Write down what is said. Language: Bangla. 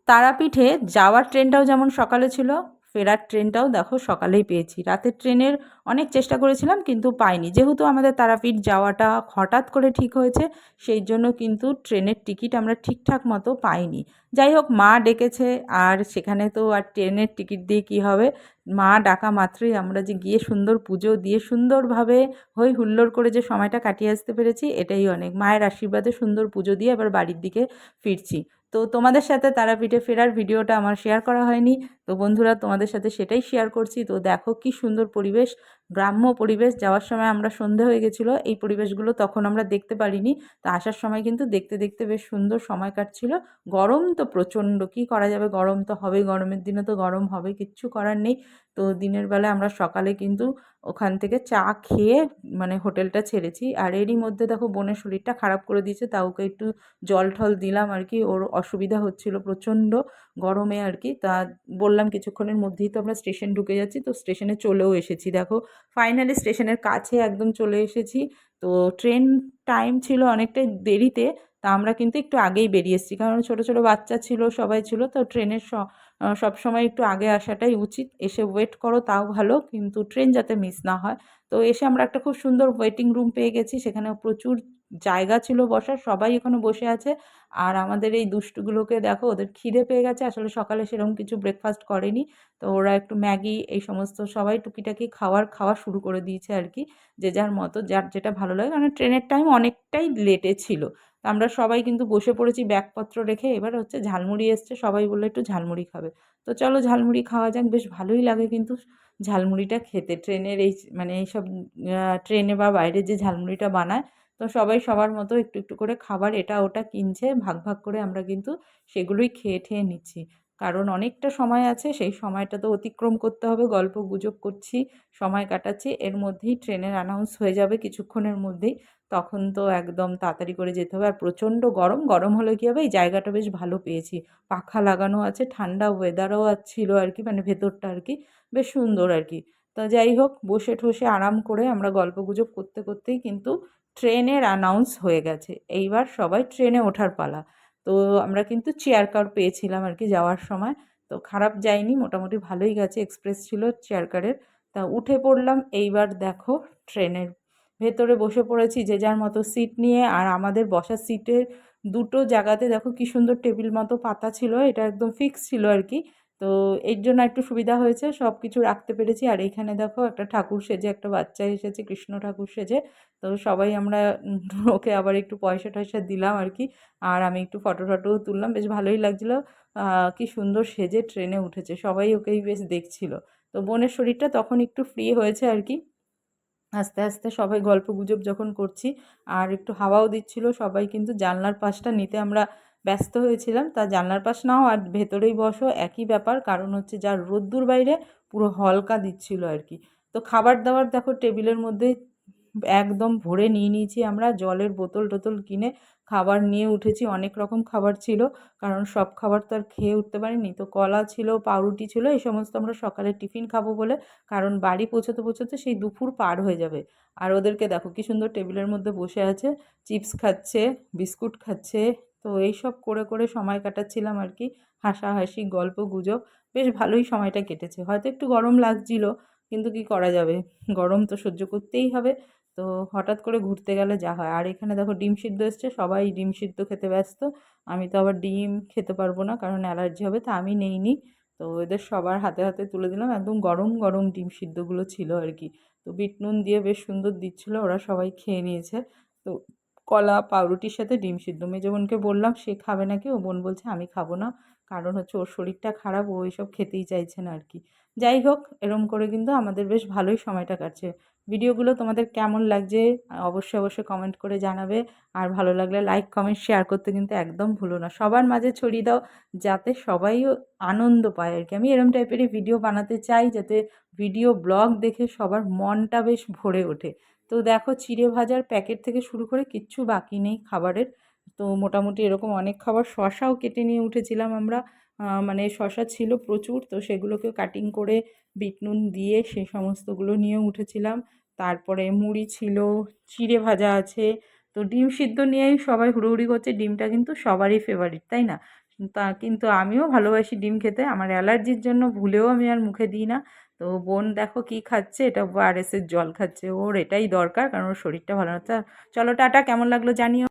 তারাপীঠে যাওয়ার ট্রেনটাও যেমন সকালে ছিল, ফেরার ট্রেনটাও দেখো সকালেই পেয়েছি। রাতের ট্রেনের অনেক চেষ্টা করেছিলাম কিন্তু পাইনি। যেহেতু আমাদের তারাপীঠ যাওয়াটা হঠাৎ করে ঠিক হয়েছে, সেই জন্য কিন্তু ট্রেনের টিকিট আমরা ঠিকঠাক মতো পাইনি। যাই হোক, মা ডেকেছে আর সেখানে তো আর ট্রেনের টিকিট দিয়ে কী হবে। মা ডাকা মাত্রই আমরা যে গিয়ে সুন্দর পুজো দিয়ে সুন্দরভাবে হই হুল্লোড় করে যে সময়টা কাটিয়ে আসতে পেরেছি, এটাই অনেক। মায়ের আশীর্বাদে সুন্দর পুজো দিয়ে এবার বাড়ির দিকে ফিরছি। তো তোমাদের সাথে তারাপীঠে ফেরার ভিডিওটা আমার শেয়ার করা হয়নি, তো বন্ধুরা তোমাদের সাথে সেটাই শেয়ার করছি। তো দেখো কি সুন্দর পরিবেশ, গ্রাম্য পরিবেশ। যাওয়ার সময় আমরা সন্ধে হয়ে গেছিলো, এই পরিবেশগুলো তখন আমরা দেখতে পারিনি। তো আসার সময় কিন্তু দেখতে দেখতে বেশ সুন্দর সময় কাটছিল। গরম তো প্রচণ্ড, কী করা যাবে, গরম তো হবেই, গরমের দিনে তো গরম হবে, কিচ্ছু করার নেই। তো দিনের বেলা আমরা সকালে কিন্তু ওখান থেকে চা খেয়ে মানে হোটেলটা ছেড়েছি। আর এরই মধ্যে দেখো বোনের শরীরটা খারাপ করে দিয়েছে, তা ওকে একটু জল ঠল দিলাম আর কি। ওর অসুবিধা হচ্ছিল প্রচণ্ড গরমে আর কি। তা বললাম কিছুক্ষণের মধ্যেই তো আমরা স্টেশন ঢুকে যাচ্ছি, তো স্টেশনে চলেও এসেছি। দেখো ফাইনালি স্টেশনের কাছে একদম চলে এসেছি। তো ট্রেন টাইম ছিল অনেকটাই দেরিতে, তা আমরা কিন্তু একটু আগেই বেরিয়ে এসেছি, কারণ ছোটো ছোটো বাচ্চা ছিল, সবাই ছিল। তো ট্রেনের সবসময় একটু আগে আসাটাই উচিত। এসে ওয়েট করো তাও ভালো, কিন্তু ট্রেন যাতে মিস না হয়। তো এসে আমরা একটা খুব সুন্দর ওয়েটিং রুম পেয়ে গেছি, সেখানে প্রচুর জায়গা ছিল বসার, সবাই ওখানে বসে আছে। আর আমাদের এই দুষ্টুগুলোকে দেখো, ওদের খিদে পেয়ে গেছে। আসলে সকালে সেরকম কিছু ব্রেকফাস্ট করেনি, তো ওরা একটু ম্যাগি এই সমস্ত সবাই টুকিটাকি খাওয়া শুরু করে দিয়েছে আর কি, যে যার মতো যার যেটা ভালো লাগে। কারণ ট্রেনের টাইম অনেকটাই লেটে ছিল। তো আমরা সবাই কিন্তু বসে পড়েছি ব্যাগপত্র রেখে। এবার হচ্ছে ঝালমুড়ি এসছে, সবাই বললো একটু ঝালমুড়ি খাবে। তো চলো ঝালমুড়ি খাওয়া যাক, বেশ ভালোই লাগে কিন্তু ঝালমুড়িটা খেতে। ট্রেনের এই মানে এইসব ট্রেনে বা বাইরে যে ঝালমুড়িটা বানায়, তো সবাই সবার মতো একটু একটু করে খাবার এটা ওটা কিনছে, ভাগ ভাগ করে আমরা কিন্তু সেগুলোই খেয়ে ঠেয়ে নিচ্ছি। কারণ অনেকটা সময় আছে, সেই সময়টা তো অতিক্রম করতে হবে। গল্প গুজব করছি, সময় কাটাচ্ছি, এর মধ্যেই ট্রেনের অ্যানাউন্স হয়ে যাবে কিছুক্ষণের মধ্যেই। তখন তো একদম তাড়াতাড়ি করে যেতে হবে। আর প্রচণ্ড গরম, গরম হলে কী হবে, এই জায়গাটা বেশ ভালো পেয়েছি, পাখা লাগানো আছে, ঠান্ডা ওয়েদারও ছিল আর কি, মানে ভেতরটা আর কি বেশ সুন্দর আর কি। তা যাই হোক, বসে ঠসে আরাম করে আমরা গল্পগুজব করতে করতেই কিন্তু ট্রেনের অ্যানাউন্স হয়ে গেছে। এইবার সবাই ট্রেনে ওঠার পালা। তো আমরা কিন্তু চেয়ার কার পেয়েছিলাম আর কি যাওয়ার সময়। তো খারাপ যায়নি, মোটামুটি ভালোই গেছে, এক্সপ্রেস ছিল চেয়ার কারের। তা উঠে পড়লাম। এইবার দেখো ট্রেনের ভেতরে বসে পড়েছি যে যার মতো সিট নিয়ে। আর আমাদের বসার সিটের দুটো জায়গাতে দেখো কি সুন্দর টেবিল মতো পাতা ছিল, এটা একদম ফিক্স ছিল আর কি। তো এর জন্য একটু সুবিধা হয়েছে, সব কিছু রাখতে পেরেছি। আর এইখানে দেখো একটা ঠাকুর সেজে একটা বাচ্চা এসেছে, কৃষ্ণ ঠাকুর সেজে। তো সবাই আমরা ওকে আবার একটু পয়সা টয়সা দিলাম আর কি। আর আমি একটু ফটো টটোও তুললাম, বেশ ভালোই লাগছিলো। কি সুন্দর সেজে ট্রেনে উঠেছে, সবাই ওকেই বেশ দেখছিল। তো বোনের শরীরটা তখন একটু ফ্রি হয়েছে আর কি। আস্তে আস্তে সবাই গল্পগুজব যখন করছি আর একটু হাওয়াও দিচ্ছিল, সবাই কিন্তু জানলার পাশটা নিতে আমরা ব্যস্ত হয়েছিলাম। তা জানলার পাশ নাও আর ভেতরেই বসো, একই ব্যাপার। কারণ হচ্ছে যার রোদ্দুর বাইরে পুরো হলকা দিচ্ছিল আর কি। তো খাবার দাবার দেখো টেবিলের মধ্যে একদম ভরে নিয়ে নিয়েছি আমরা, জলের বোতল টোতল কিনে খাবার নিয়ে উঠেছি। অনেক রকম খাবার ছিল, কারণ সব খাবার তো আর খেয়ে উঠতে পারিনি। তো কলা ছিল, পাউরুটি ছিল, এই সমস্ত আমরা সকালে টিফিন খাবো বলে, কারণ বাড়ি পৌঁছতে পৌঁছতে সেই দুপুর পার হয়ে যাবে। আর ওদেরকে দেখো কি সুন্দর টেবিলের মধ্যে বসে আছে, চিপস খাচ্ছে, বিস্কুট খাচ্ছে। তো এইসব করে করে সময় কাটাচ্ছিলাম আর কি, হাসাহাসি গল্প গুজব, বেশ ভালোই সময়টা কেটেছে। হয়তো একটু গরম লাগছিল, কিন্তু কি করা যাবে, গরম তো সহ্য করতেই হবে। তো হঠাৎ করে ঘুরতে গেলে যা হয়। আর এখানে দেখো ডিম সিদ্ধ এসছে, সবাই ডিম সিদ্ধ খেতে ব্যস্ত। আমি তো আবার ডিম খেতে পারবো না, কারণ অ্যালার্জি হবে, তা আমি নেইনি। তো এদের সবার হাতে হাতে তুলে দিলাম, একদম গরম গরম ডিম সিদ্ধগুলো ছিল আর কি। তো বিট নুন দিয়ে বেশ সুন্দর দিচ্ছিলো, ওরা সবাই খেয়ে নিয়েছে। তো কলা পাউরুটির সাথে ডিম সিদ্ধ, মেজো বোনকে বললাম সে খাবে নাকি, ও বোন বলছে আমি খাবো না, কারণ হচ্ছে ওর শরীরটা খারাপ, ও এইসব খেতেই চাইছে না আর কি। যাই হোক, এরম করে কিন্তু আমাদের বেশ ভালোই সময়টা কাটছে। ভিডিওগুলো তোমাদের কেমন লাগছে অবশ্যই অবশ্যই কমেন্ট করে জানাবে। আর ভালো লাগলে লাইক কমেন্ট শেয়ার করতে কিন্তু একদম ভুলো না, সবার মাঝে ছড়িয়ে দাও, যাতে সবাই আনন্দ পায় আর কি। আমি এরম টাইপেরই ভিডিও বানাতে চাই, যাতে ভিডিও ব্লগ দেখে সবার মনটা বেশ ভরে ওঠে। তো দেখো চিড়ে ভাজার প্যাকেট থেকে শুরু করে কিচ্ছু বাকি নেই খাবারের। তো মোটামুটি এরকম অনেক খাবার, শশাও কেটে নিয়ে উঠেছিলাম আমরা। মানে শশা ছিল প্রচুর, তো সেগুলোকে কাটিং করে বিট নুন দিয়ে সেই সমস্তগুলো নিয়ে উঠেছিলাম। তারপরে মুড়ি ছিল, চিড়ে ভাজা আছে। তো ডিম সিদ্ধ নিয়েই সবাই হুড়োহুড়ি করছে, ডিমটা কিন্তু সবারই ফেভারিট, তাই না? কিন্তু আমিও ভালোবাসি ডিম খেতে, আমার অ্যালার্জির জন্য ভুলেও আমি আর মুখে দিই না। তো বোন দেখো কি খাচ্ছে, এটা ওআরএসের জল খাচ্ছে, ওর এটাই দরকার কারণ ওর শরীরটা ভালো না। চলো টাটা, কেমন লাগলো জানিও।